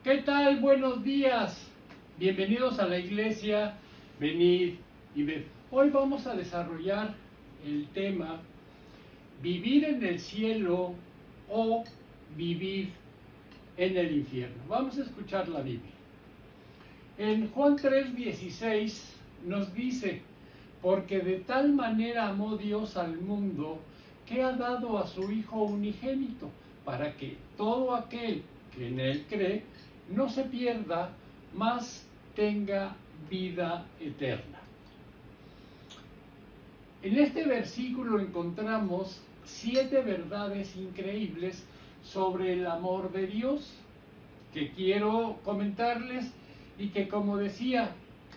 ¿Qué tal? Buenos días. Bienvenidos a la iglesia. Venid y ved. Hoy vamos a desarrollar el tema vivir en el cielo o vivir en el infierno. Vamos a escuchar la Biblia. En Juan 3:16 nos dice: porque de tal manera amó Dios al mundo que ha dado a su Hijo unigénito, para que todo aquel que en Él cree no se pierda, mas tenga vida eterna. En este versículo encontramos 7 verdades increíbles sobre el amor de Dios que quiero comentarles y que, como decía,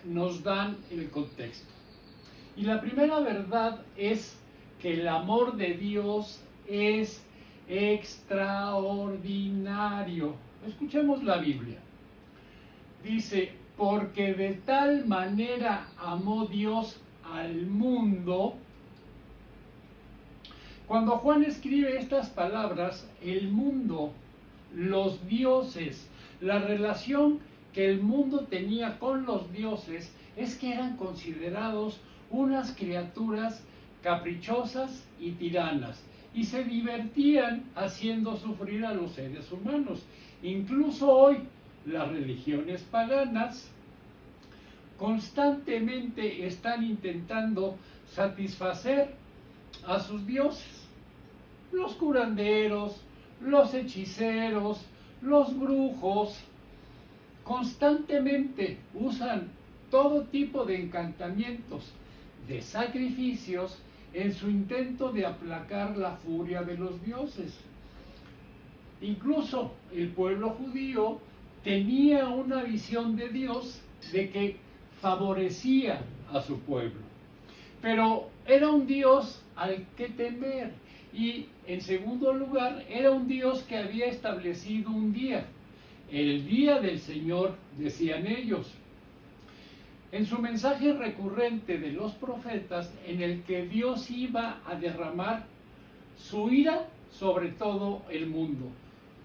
nos dan el contexto. Y la primera verdad es que el amor de Dios es extraordinario. Escuchemos la Biblia. Dice: porque de tal manera amó Dios al mundo. Cuando Juan escribe estas palabras, el mundo, los dioses, la relación que el mundo tenía con los dioses es que eran considerados unas criaturas caprichosas y tiranas, y se divertían haciendo sufrir a los seres humanos. Incluso hoy las religiones paganas constantemente están intentando satisfacer a sus dioses. Los curanderos, los hechiceros, los brujos constantemente usan todo tipo de encantamientos, de sacrificios, en su intento de aplacar la furia de los dioses. Incluso el pueblo judío tenía una visión de Dios de que favorecía a su pueblo, pero era un Dios al que temer, y en segundo lugar era un Dios que había establecido un día, el día del Señor, decían ellos, en su mensaje recurrente de los profetas, en el que Dios iba a derramar su ira sobre todo el mundo,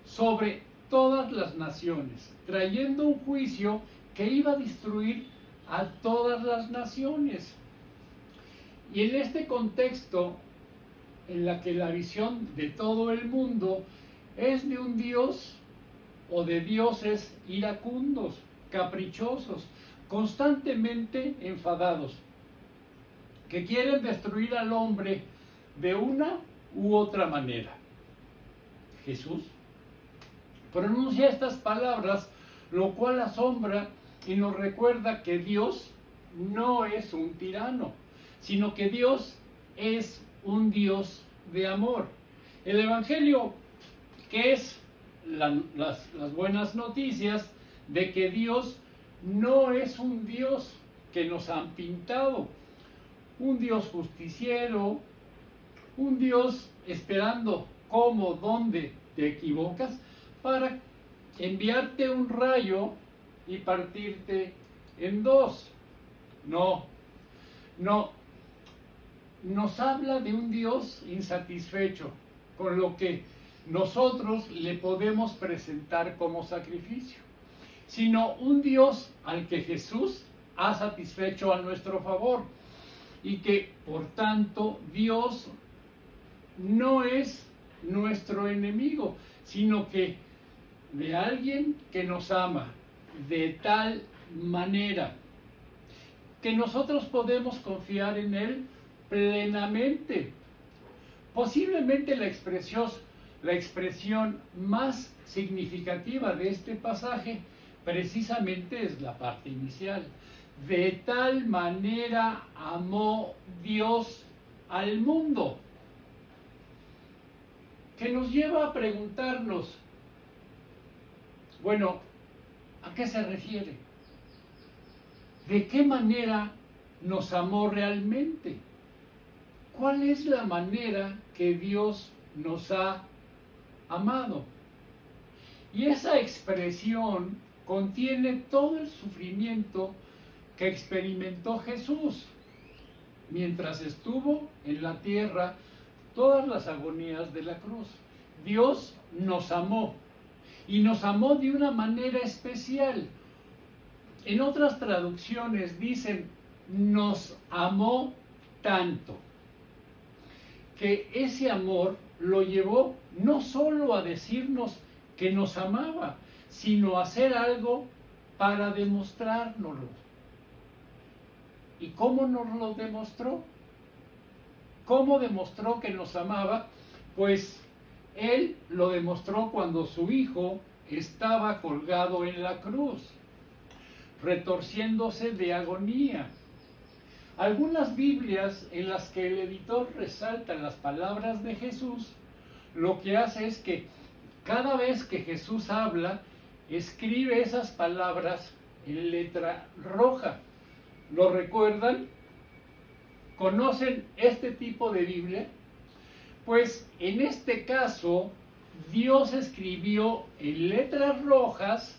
sobre todas las naciones, trayendo un juicio que iba a destruir a todas las naciones. Y en este contexto, en la que la visión de todo el mundo es de un Dios o de dioses iracundos, caprichosos, constantemente enfadados, que quieren destruir al hombre de una u otra manera. Jesús pronuncia estas palabras, lo cual asombra y nos recuerda que Dios no es un tirano, sino que Dios es un Dios de amor. El Evangelio, que es las buenas noticias de que Dios no es un Dios que nos han pintado, un Dios justiciero, un Dios esperando cómo, dónde te equivocas para enviarte un rayo y partirte en dos. No, nos habla de un Dios insatisfecho con lo que nosotros le podemos presentar como sacrificio, sino un Dios al que Jesús ha satisfecho a nuestro favor, y que por tanto Dios no es nuestro enemigo, sino que de alguien que nos ama de tal manera que nosotros podemos confiar en Él plenamente. Posiblemente la expresión más significativa de este pasaje precisamente es la parte inicial. De tal manera amó Dios al mundo, que nos lleva a preguntarnos, bueno, ¿a qué se refiere? ¿De qué manera nos amó realmente? ¿Cuál es la manera que Dios nos ha amado? Y esa expresión contiene todo el sufrimiento que experimentó Jesús mientras estuvo en la tierra, todas las agonías de la cruz. Dios nos amó y nos amó de una manera especial. En otras traducciones dicen, nos amó tanto, que ese amor lo llevó no solo a decirnos que nos amaba, sino a hacer algo para demostrárnoslo. ¿Y cómo nos lo demostró? ¿Cómo demostró que nos amaba? Pues Él lo demostró cuando su Hijo estaba colgado en la cruz, retorciéndose de agonía. Algunas Biblias en las que el editor resalta las palabras de Jesús, lo que hace es que cada vez que Jesús habla, escribe esas palabras en letra roja. ¿Lo recuerdan? ¿Conocen este tipo de Biblia? Pues en este caso, Dios escribió en letras rojas,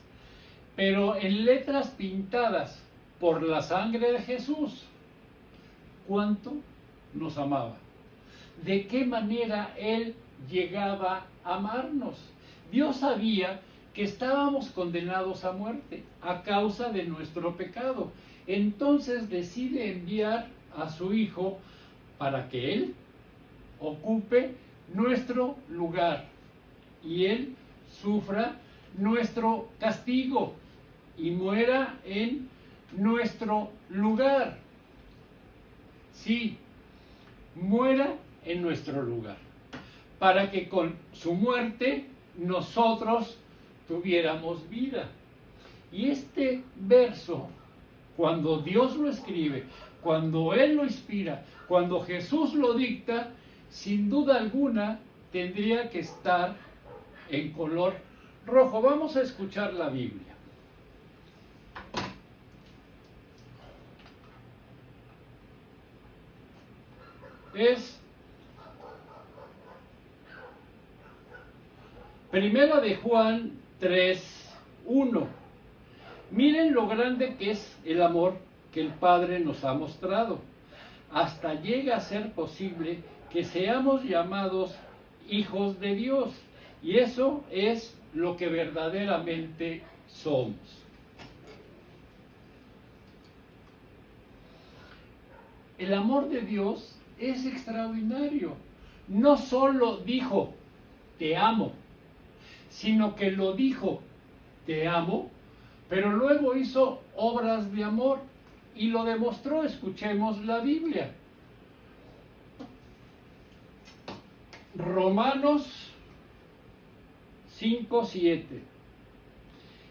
pero en letras pintadas por la sangre de Jesús. ¿Cuánto nos amaba? ¿De qué manera Él llegaba a amarnos? Dios sabía que estábamos condenados a muerte a causa de nuestro pecado. Entonces decide enviar a su Hijo para que Él ocupe nuestro lugar y Él sufra nuestro castigo y muera en nuestro lugar. Sí, muera en nuestro lugar, para que con su muerte nosotros tuviéramos vida. Y este verso, cuando Dios lo escribe, cuando Él lo inspira, cuando Jesús lo dicta, sin duda alguna tendría que estar en color rojo. Vamos a escuchar la Biblia. Es Primera de Juan 3:1. Miren lo grande que es el amor que el Padre nos ha mostrado. Hasta llega a ser posible que seamos llamados hijos de Dios. Y eso es lo que verdaderamente somos. El amor de Dios es extraordinario. No solo dijo, te amo, sino que lo dijo, te amo, pero luego hizo obras de amor y lo demostró. Escuchemos la Biblia. Romanos 5:7.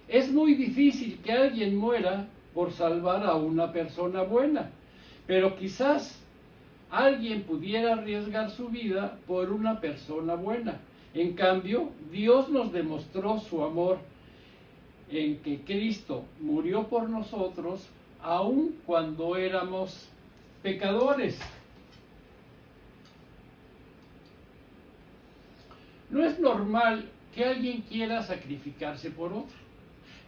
Es muy difícil que alguien muera por salvar a una persona buena, pero quizás alguien pudiera arriesgar su vida por una persona buena. En cambio, Dios nos demostró su amor en que Cristo murió por nosotros, aun cuando éramos pecadores. No es normal que alguien quiera sacrificarse por otro.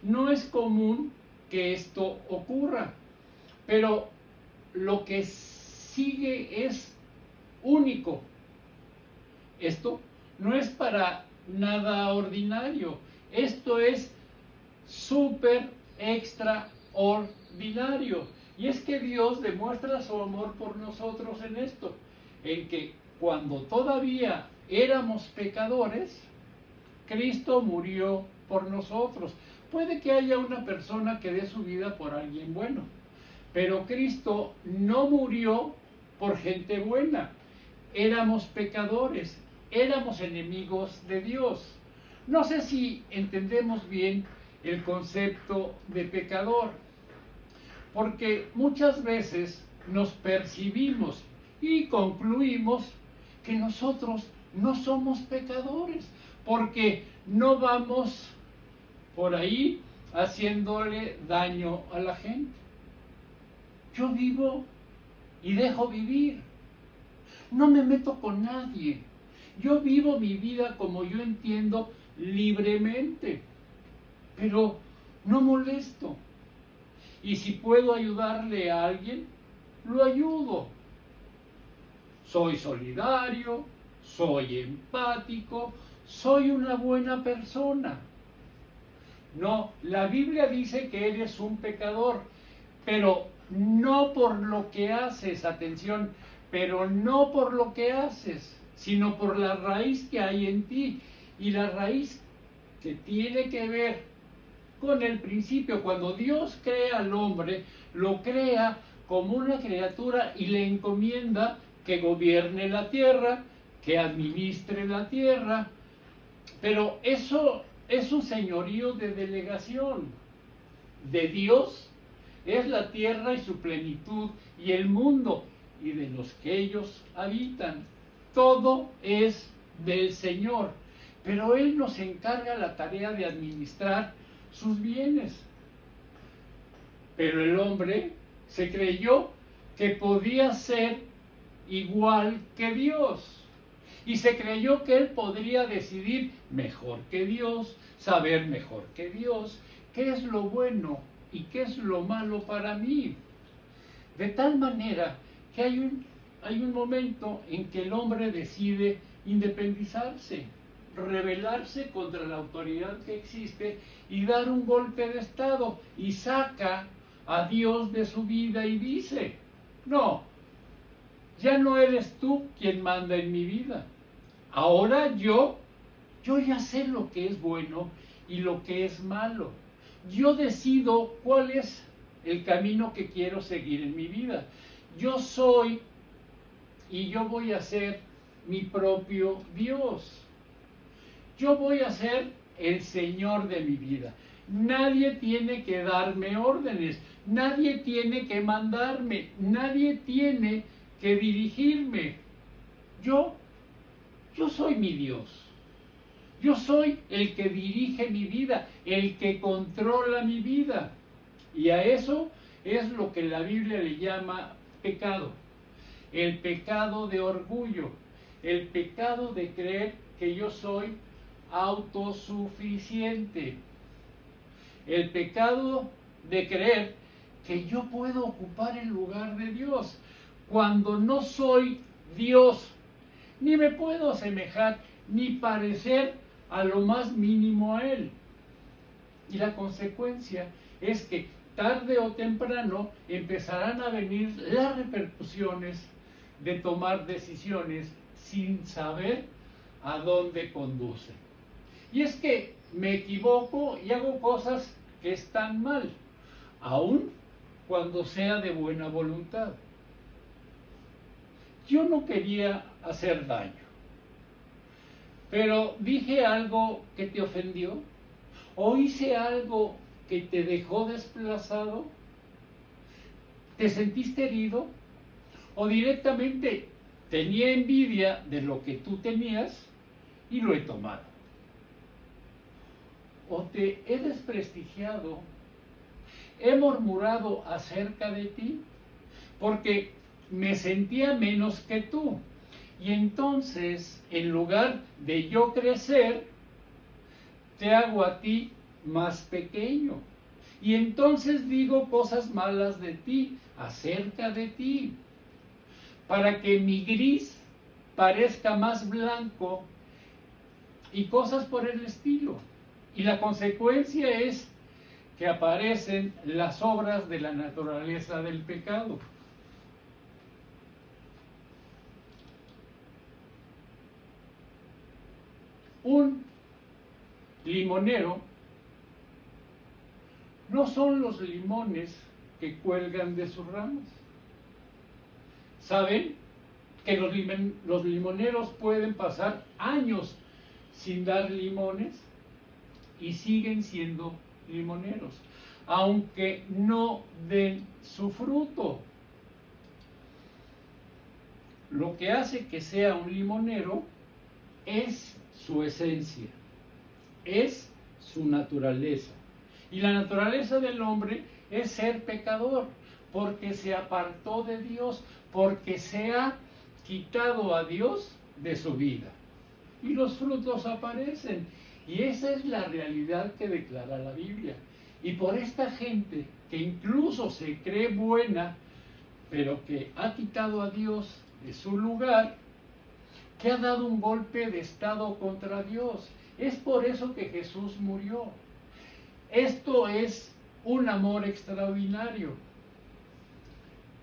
No es común que esto ocurra, pero lo que sigue es único. Esto no es para nada ordinario. Esto es súper extraordinario. Y es que Dios demuestra su amor por nosotros en esto, en que cuando todavía éramos pecadores, Cristo murió por nosotros. Puede que haya una persona que dé su vida por alguien bueno, pero Cristo no murió por gente buena. Éramos pecadores, éramos enemigos de Dios. No sé si entendemos bien el concepto de pecador, porque muchas veces nos percibimos y concluimos que nosotros no somos pecadores, porque no vamos por ahí haciéndole daño a la gente. Yo vivo y dejo vivir. No me meto con nadie. Yo vivo mi vida como yo entiendo libremente, pero no molesto. Y si puedo ayudarle a alguien, lo ayudo. Soy solidario, soy empático, soy una buena persona. No, la Biblia dice que eres un pecador, pero no por lo que haces, atención, pero no por lo que haces, sino por la raíz que hay en ti. Y la raíz que tiene que ver con el principio. Cuando Dios crea al hombre, lo crea como una criatura y le encomienda que gobierne la tierra, que administre la tierra. Pero eso es un señorío de delegación. De Dios es la tierra y su plenitud y el mundo y de los que ellos habitan. Todo es del Señor, pero Él nos encarga la tarea de administrar sus bienes. Pero el hombre se creyó que podía ser igual que Dios. Y se creyó que él podría decidir mejor que Dios, saber mejor que Dios, qué es lo bueno y qué es lo malo para mí. De tal manera que hay un momento en que el hombre decide independizarse, rebelarse contra la autoridad que existe y dar un golpe de estado, y saca a Dios de su vida y dice: no, ya no eres tú quien manda en mi vida. Ahora yo ya sé lo que es bueno y lo que es malo. Yo decido cuál es el camino que quiero seguir en mi vida. Yo soy y yo voy a ser mi propio Dios. Yo voy a ser el Señor de mi vida. Nadie tiene que darme órdenes, nadie tiene que mandarme, nadie tiene que dirigirme. Yo soy mi Dios. Yo soy el que dirige mi vida, el que controla mi vida. Y a eso es lo que la Biblia le llama pecado. El pecado de orgullo, el pecado de creer que yo soy autosuficiente, el pecado de creer que yo puedo ocupar el lugar de Dios, cuando no soy Dios, ni me puedo asemejar, ni parecer a lo más mínimo a Él. Y la consecuencia es que tarde o temprano empezarán a venir las repercusiones de tomar decisiones sin saber a dónde conducen. Y es que me equivoco y hago cosas que están mal, aun cuando sea de buena voluntad. Yo no quería hacer daño, pero dije algo que te ofendió, o hice algo que te dejó desplazado, te sentiste herido, o directamente tenía envidia de lo que tú tenías y lo he tomado. O te he desprestigiado, he murmurado acerca de ti, porque me sentía menos que tú. Y entonces, en lugar de yo crecer, te hago a ti más pequeño. Y entonces digo cosas malas de ti, acerca de ti, para que mi gris parezca más blanco y cosas por el estilo. Y la consecuencia es que aparecen las obras de la naturaleza del pecado. Un limonero no son los limones que cuelgan de sus ramas. ¿Saben que los limoneros pueden pasar años sin dar limones y siguen siendo limoneros, aunque no den su fruto? Lo que hace que sea un limonero es su esencia, es su naturaleza. Y la naturaleza del hombre es ser pecador, porque se apartó de Dios, porque se ha quitado a Dios de su vida. Y los frutos aparecen. Y esa es la realidad que declara la Biblia. Y por esta gente que incluso se cree buena, pero que ha quitado a Dios de su lugar, que ha dado un golpe de estado contra Dios. Es por eso que Jesús murió. Esto es un amor extraordinario.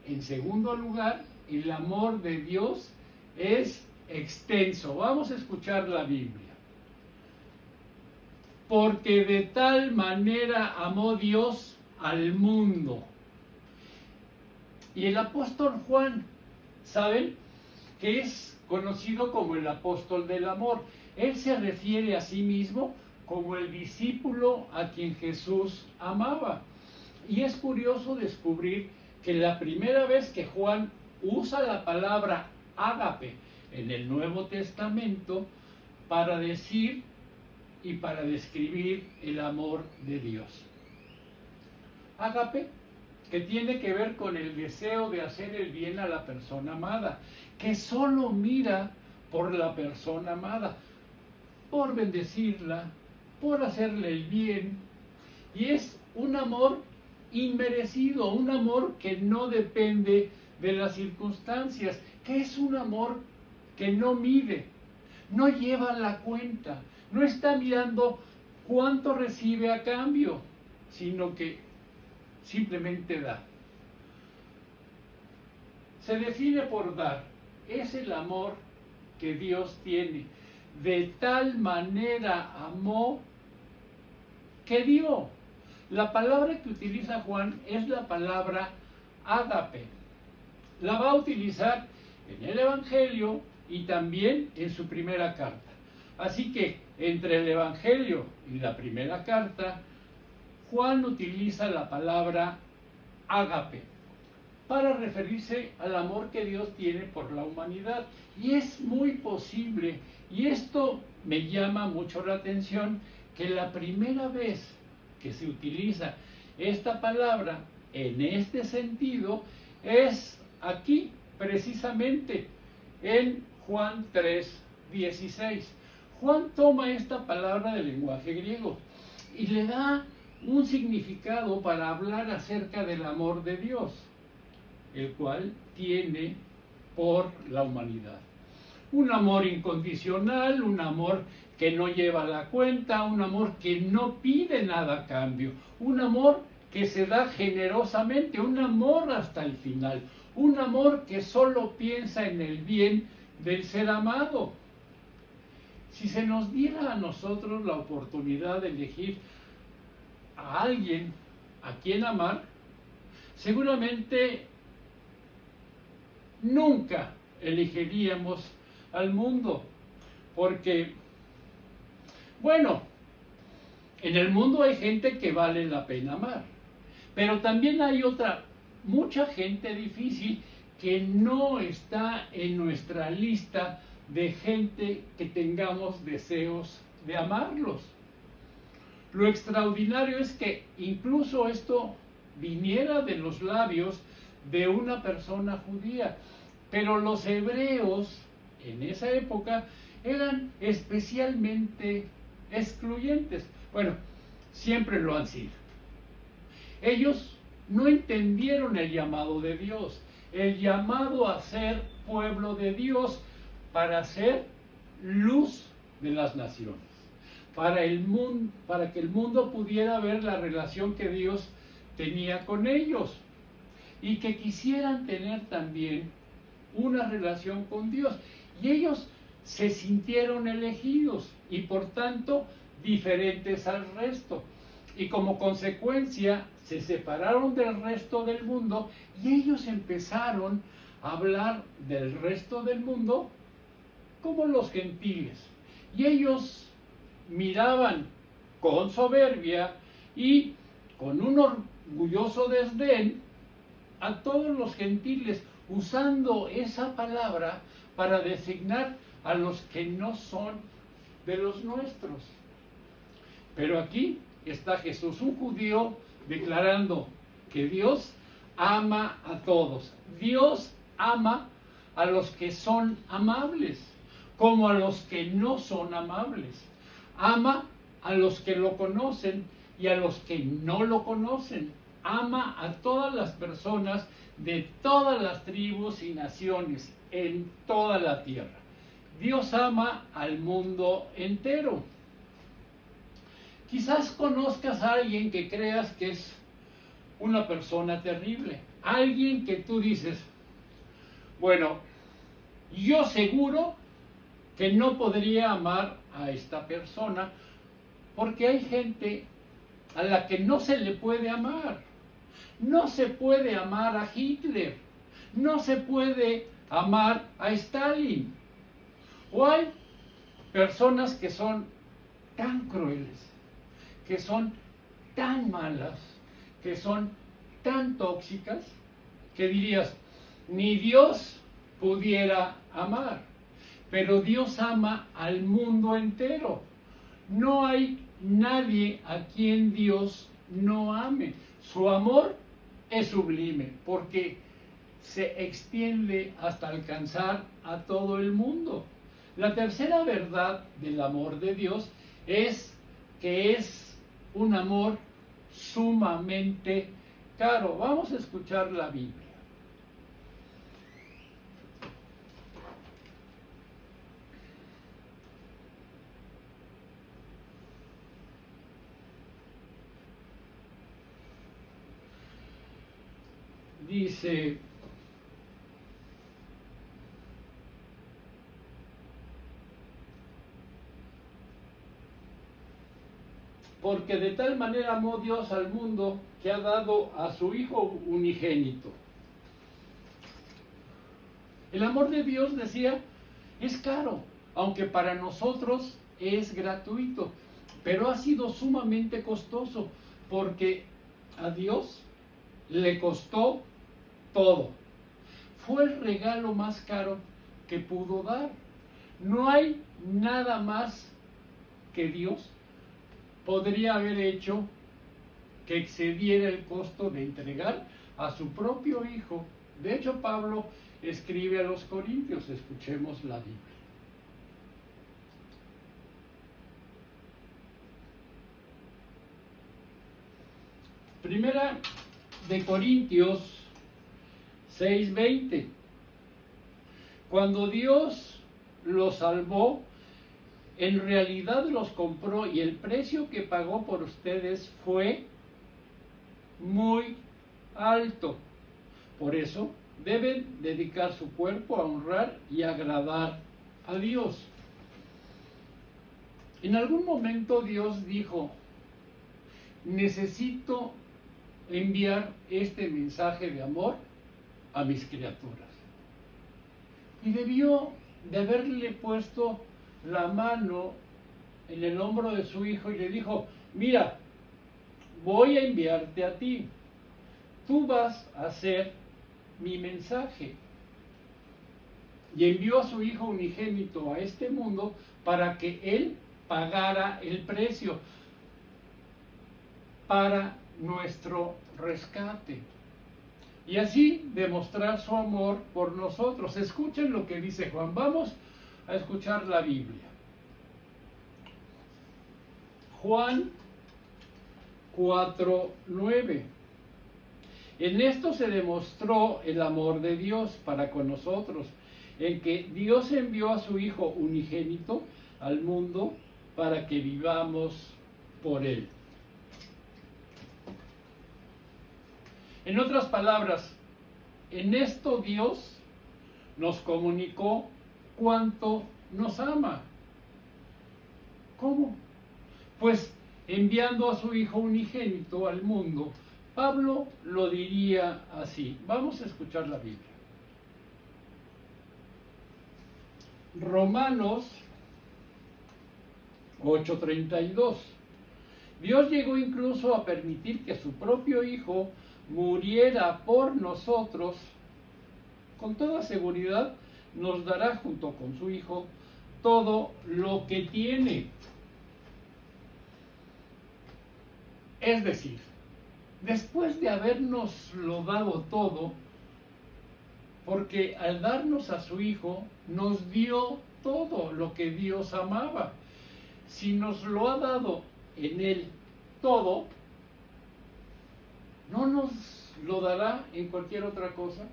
En segundo lugar, el amor de Dios es extenso. Vamos a escuchar la Biblia. Porque de tal manera amó Dios al mundo. Y el apóstol Juan, ¿saben? Que es conocido como el apóstol del amor. Él se refiere a sí mismo como el discípulo a quien Jesús amaba. Y es curioso descubrir que la primera vez que Juan usa la palabra ágape en el Nuevo Testamento para decir y para describir el amor de Dios. Ágape, que tiene que ver con el deseo de hacer el bien a la persona amada, que solo mira por la persona amada, por bendecirla, por hacerle el bien, y es un amor inmerecido, un amor que no depende de las circunstancias, que es un amor que no mide, no lleva la cuenta, no está mirando cuánto recibe a cambio, sino que simplemente da. Se define por dar. Es el amor que Dios tiene. De tal manera amó que dio. La palabra que utiliza Juan es la palabra ágape. La va a utilizar en el Evangelio y también en su primera carta. Así que entre el Evangelio y la primera carta, Juan utiliza la palabra ágape para referirse al amor que Dios tiene por la humanidad. Y es muy posible, y esto me llama mucho la atención, que la primera vez que se utiliza esta palabra en este sentido es aquí, precisamente, en Juan 3:16. Juan toma esta palabra del lenguaje griego y le da un significado para hablar acerca del amor de Dios, el cual tiene por la humanidad. Un amor incondicional, un amor que no lleva la cuenta, un amor que no pide nada a cambio, un amor que se da generosamente, un amor hasta el final, un amor que solo piensa en el bien del ser amado. Si se nos diera a nosotros la oportunidad de elegir a alguien a quien amar, seguramente nunca elegiríamos al mundo, porque, bueno, en el mundo hay gente que vale la pena amar, pero también hay mucha gente difícil que no está en nuestra lista de gente que tengamos deseos de amarlos. Lo extraordinario es que incluso esto viniera de los labios de una persona judía, pero los hebreos en esa época eran especialmente excluyentes. Bueno, siempre lo han sido. Ellos no entendieron el llamado de Dios, el llamado a ser pueblo de Dios para ser luz de las naciones, para que el mundo pudiera ver la relación que Dios tenía con ellos y que quisieran tener también una relación con Dios. Y ellos se sintieron elegidos y por tanto diferentes al resto. Y como consecuencia se separaron del resto del mundo y ellos empezaron a hablar del resto del mundo como los gentiles. Y ellos miraban con soberbia y con un orgulloso desdén a todos los gentiles, usando esa palabra para designar a los que no son de los nuestros. Pero aquí está Jesús, un judío, declarando que Dios ama a todos. Dios ama a los que son amables, como a los que no son amables. Ama a los que lo conocen y a los que no lo conocen. Ama a todas las personas de todas las tribus y naciones en toda la tierra. Dios ama al mundo entero. Quizás conozcas a alguien que creas que es una persona terrible, alguien que tú dices, bueno, yo seguro que no podría amar a esta persona porque hay gente a la que no se le puede amar. No se puede amar a Hitler, no se puede amar a Stalin. O hay personas que son tan crueles, que son tan malas, que son tan tóxicas, que dirías, ni Dios pudiera amar, pero Dios ama al mundo entero. No hay nadie a quien Dios no ame. Su amor es sublime porque se extiende hasta alcanzar a todo el mundo. La tercera verdad del amor de Dios es que es un amor sumamente caro. Vamos a escuchar la Biblia. Dice, porque de tal manera amó Dios al mundo que ha dado a su Hijo unigénito. El amor de Dios, decía, es caro, aunque para nosotros es gratuito, pero ha sido sumamente costoso, porque a Dios le costó todo. Fue el regalo más caro que pudo dar. No hay nada más que Dios podría haber hecho que excediera el costo de entregar a su propio Hijo. De hecho, Pablo escribe a los Corintios, escuchemos la Biblia. Primera de Corintios 6:20. Cuando Dios los salvó, en realidad los compró y el precio que pagó por ustedes fue muy alto. Por eso deben dedicar su cuerpo a honrar y agradar a Dios. En algún momento Dios dijo, necesito enviar este mensaje de amor a mis criaturas. Y debió de haberle puesto la mano en el hombro de su hijo y le dijo, mira, voy a enviarte a ti. Tú vas a ser mi mensaje. Y envió a su Hijo unigénito a este mundo para que Él pagara el precio para nuestro rescate. Y así demostrar su amor por nosotros. Escuchen lo que dice Juan. Vamos a escuchar la Biblia. Juan 4:9. En esto se demostró el amor de Dios para con nosotros, en que Dios envió a su Hijo unigénito al mundo para que vivamos por Él. En otras palabras, en esto Dios nos comunicó cuánto nos ama. ¿Cómo? Pues enviando a su Hijo unigénito al mundo. Pablo lo diría así. Vamos a escuchar la Biblia. Romanos 8:32. Dios llegó incluso a permitir que su propio Hijo muriera por nosotros. Con toda seguridad nos dará junto con su Hijo todo lo que tiene. Es decir, después de habernos lo dado todo, porque al darnos a su Hijo, nos dio todo lo que Dios amaba. Si nos lo ha dado en Él todo, ¿no nos lo dará en cualquier otra cosa?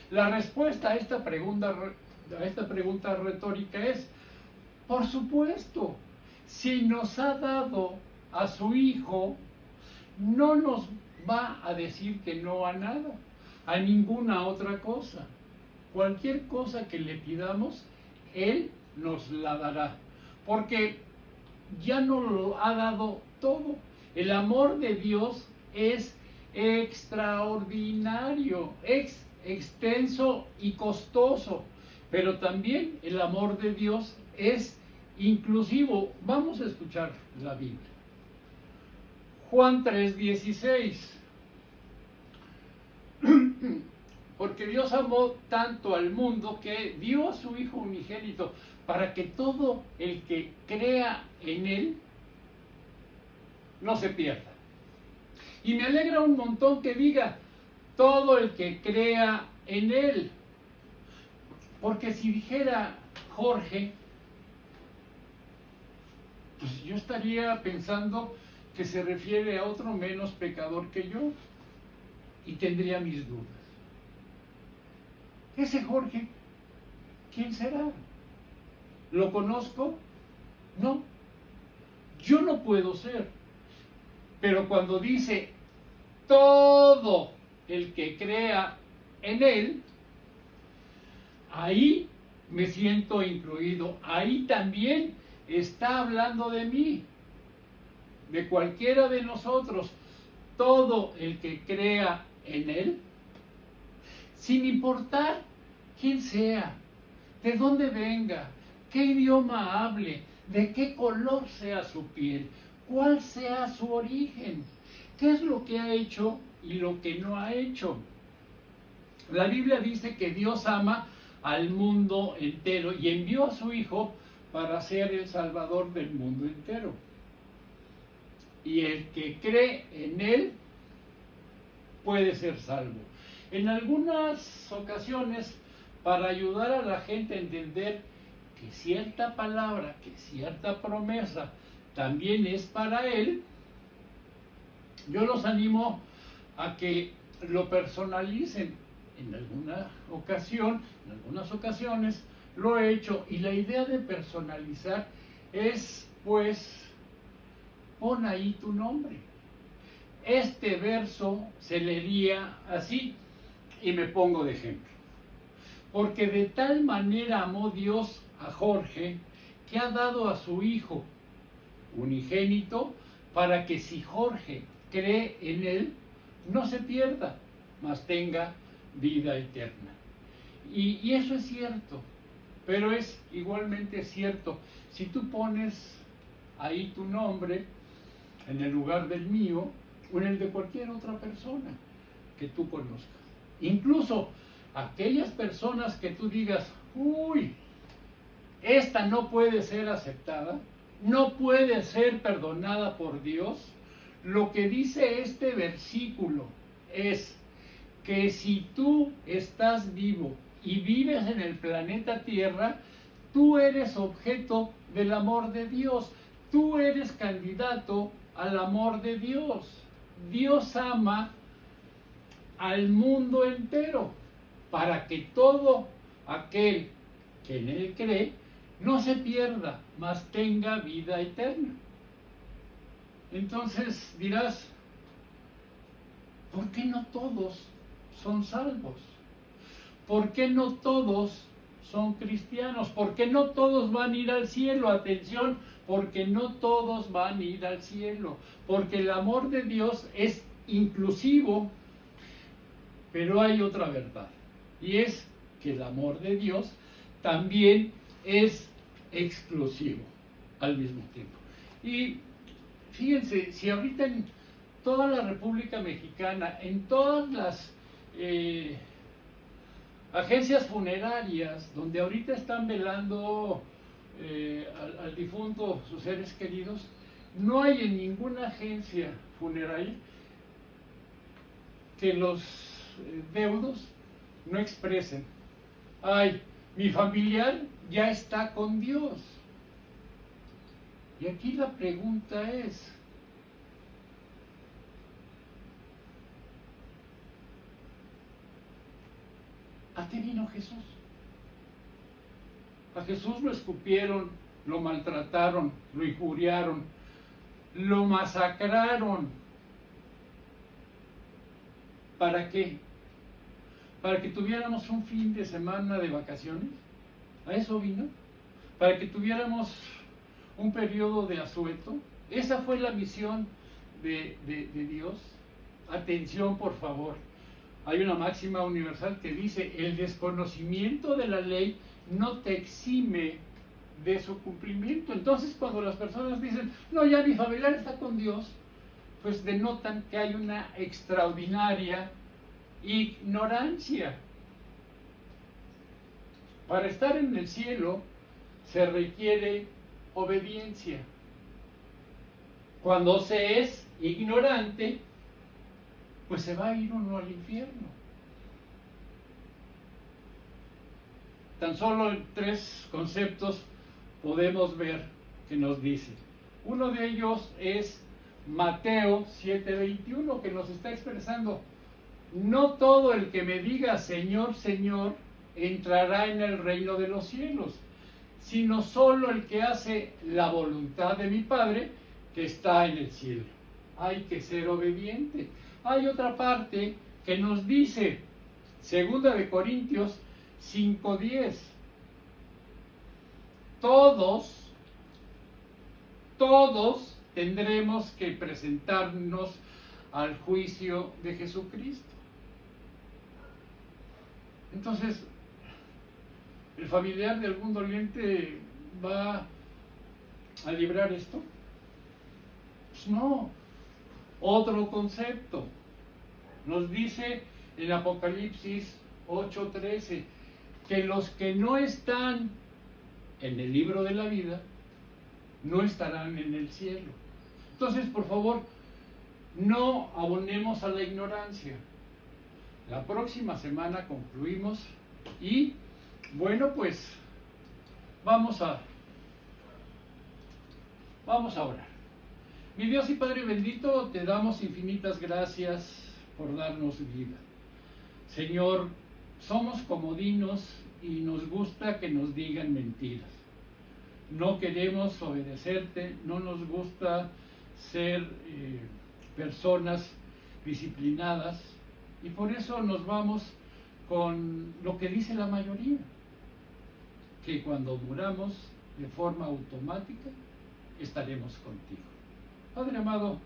La respuesta a esta pregunta retórica es, por supuesto, si nos ha dado a su Hijo, no nos va a decir que no a nada, a ninguna otra cosa. Cualquier cosa que le pidamos, Él nos la dará, porque ya nos lo ha dado todo. El amor de Dios es extraordinario, extenso y costoso, pero también el amor de Dios es inclusivo. Vamos a escuchar la Biblia. Juan 3:16. Porque Dios amó tanto al mundo que dio a su Hijo unigénito para que todo el que crea en Él no se pierda. Y me alegra un montón que diga todo el que crea en Él. Porque si dijera Jorge, pues yo estaría pensando que se refiere a otro menos pecador que yo y tendría mis dudas. Ese Jorge, ¿quién será? ¿Lo conozco? No, yo no puedo ser. Pero cuando dice todo el que crea en Él, ahí me siento incluido. Ahí también está hablando de mí, de cualquiera de nosotros. Todo el que crea en Él, sin importar quién sea, de dónde venga, qué idioma hable, de qué color sea su piel, cuál sea su origen, qué es lo que ha hecho y lo que no ha hecho. La Biblia dice que Dios ama al mundo entero y envió a su Hijo para ser el Salvador del mundo entero. Y el que cree en Él puede ser salvo. En algunas ocasiones, para ayudar a la gente a entender que cierta palabra, que cierta promesa también es para Él, yo los animo a que lo personalicen. En alguna ocasión, en algunas ocasiones lo he hecho, y la idea de personalizar es, pues, pon ahí tu nombre. Este verso se leería así, y me pongo de ejemplo. Porque de tal manera amó Dios a Jorge, que ha dado a su Hijo unigénito, para que si Jorge cree en Él, no se pierda, mas tenga vida eterna. Y eso es cierto, pero es igualmente cierto. Si tú pones ahí tu nombre en el lugar del mío o en el de cualquier otra persona que tú conozcas, incluso aquellas personas que tú digas, uy, esta no puede ser aceptada, no puede ser perdonada por Dios, lo que dice este versículo es que si tú estás vivo y vives en el planeta Tierra, tú eres objeto del amor de Dios, tú eres candidato al amor de Dios. Dios ama al mundo entero, para que todo aquel que en Él cree no se pierda, mas tenga vida eterna. Entonces dirás, ¿por qué no todos son salvos? ¿Por qué no todos son cristianos? ¿Por qué no todos van a ir al cielo? Atención, porque no todos van a ir al cielo, porque el amor de Dios es inclusivo, pero hay otra verdad, y es que el amor de Dios también es exclusivo al mismo tiempo. Y fíjense, si ahorita en toda la República Mexicana, en todas las agencias funerarias, donde ahorita están velando al difunto, sus seres queridos, no hay en ninguna agencia funeraria que los deudos no expresen, ay, mi familiar ya está con Dios. Y aquí la pregunta es, ¿a qué vino Jesús? A Jesús lo escupieron, lo maltrataron, lo injuriaron, lo masacraron. ¿Para qué? ¿Para que tuviéramos un fin de semana de vacaciones? ¿A eso vino? ¿Para que tuviéramos un periodo de asueto? Esa fue la misión de Dios. Atención, por favor. Hay una máxima universal que dice: el desconocimiento de la ley no te exime de su cumplimiento. Entonces, cuando las personas dicen: no, ya mi familiar está con Dios, pues denotan que hay una extraordinaria ignorancia. Para estar en el cielo se requiere obediencia. Cuando se es ignorante, pues se va a ir uno al infierno. Tan solo en 3 conceptos podemos ver que nos dice. Uno de ellos es Mateo 7:21, que nos está expresando: no todo el que me diga Señor, Señor, entrará en el reino de los cielos, sino solo el que hace la voluntad de mi Padre que está en el cielo. Hay que ser obediente. Hay otra parte que nos dice, 2 de Corintios 5:10, todos tendremos que presentarnos al juicio de Jesucristo. Entonces, ¿el familiar de algún doliente va a librar esto? Pues no. Otro concepto. Nos dice en Apocalipsis 8:13 que los que no están en el libro de la vida no estarán en el cielo. Entonces, por favor, no abonemos a la ignorancia. La próxima semana concluimos y, bueno, pues vamos a orar. Mi Dios y Padre bendito, te damos infinitas gracias por darnos vida. Señor, somos comodinos y nos gusta que nos digan mentiras. No queremos obedecerte, no nos gusta ser personas disciplinadas, y por eso nos vamos con lo que dice la mayoría, que cuando muramos de forma automática estaremos contigo. Padre amado,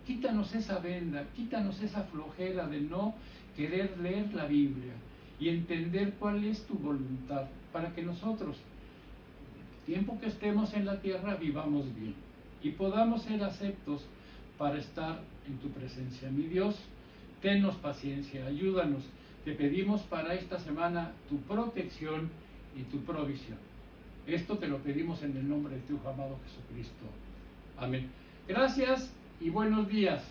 quítanos esa venda, quítanos esa flojera de no querer leer la Biblia y entender cuál es tu voluntad, para que nosotros, el tiempo que estemos en la tierra, vivamos bien y podamos ser aceptos para estar en tu presencia. Mi Dios, tennos paciencia, ayúdanos. Te pedimos para esta semana tu protección y tu provisión. Esto te lo pedimos en el nombre de tu amado Jesucristo. Amén. Gracias y buenos días.